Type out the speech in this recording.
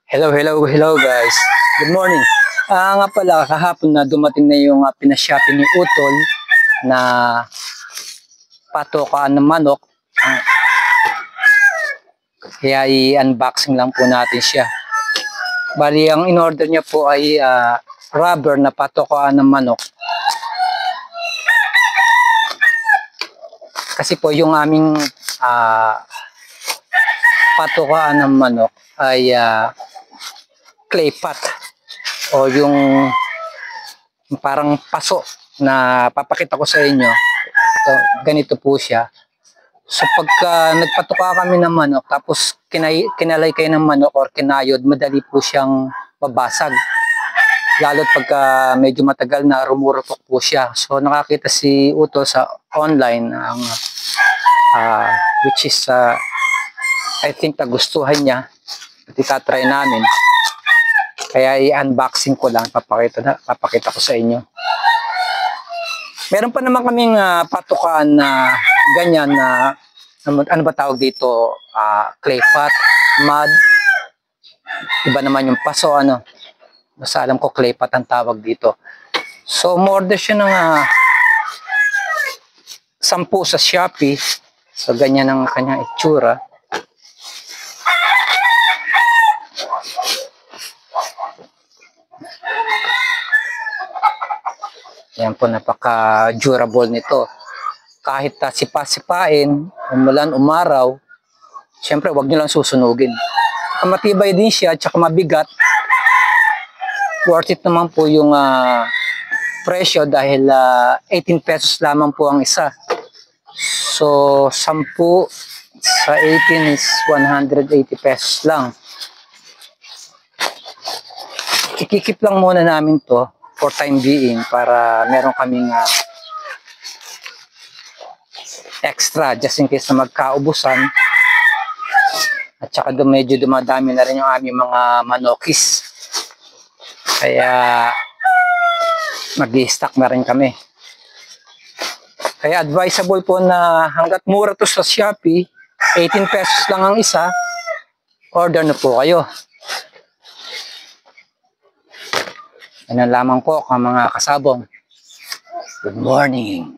Hello guys. Good morning. Nga pala, kahapon na dumating na yung pinashopping ni Utol na patokaan ng manok. Kaya i-unboxing lang po natin siya. Bali, ang in-order niya po ay rubber na patokaan ng manok. Kasi po yung aming patokaan ng manok ay clay pot o yung parang paso na papakita ko sa inyo. So, ganito po siya. So pagka nagpatuka kami ng manok tapos kinalay kayo ng manok or kinayod, madali po siyang babasag. Lalo't pagka medyo matagal na rumurutok po siya. So nakakita si Uto sa online ang which is I think nagustuhan niya at itatry namin. Kaya i-unboxing ko lang, papakita ko sa inyo. Meron pa naman kaming patukaan na ganyan na ano ba tawag dito? Clay pot, mud. Iba naman yung paso, ano. Basta alam ko clay pot ang tawag dito. So, umorder siya ng 10 sa Shopee. So, ganyan ang kanyang itsura. Yan po, napaka-durable nito. Kahit sipa-sipain, umulan, umaraw, syempre wag nyo lang susunugin. Matibay din siya, tsaka mabigat. Worth it naman po yung presyo dahil 18 pesos lamang po ang isa. So, 10 sa 18 is 180 pesos lang. Ikikip lang muna namin to for time being para meron kaming extra just in case na magkaubusan. At saka medyo dumadami na rin yung aming mga manokis. Kaya mag-i-stock na rin kami. Kaya advisable po na hanggat mura to sa Shopee, 18 pesos lang ang isa, order na po kayo. Yan lamang po mga kasabong. Good morning.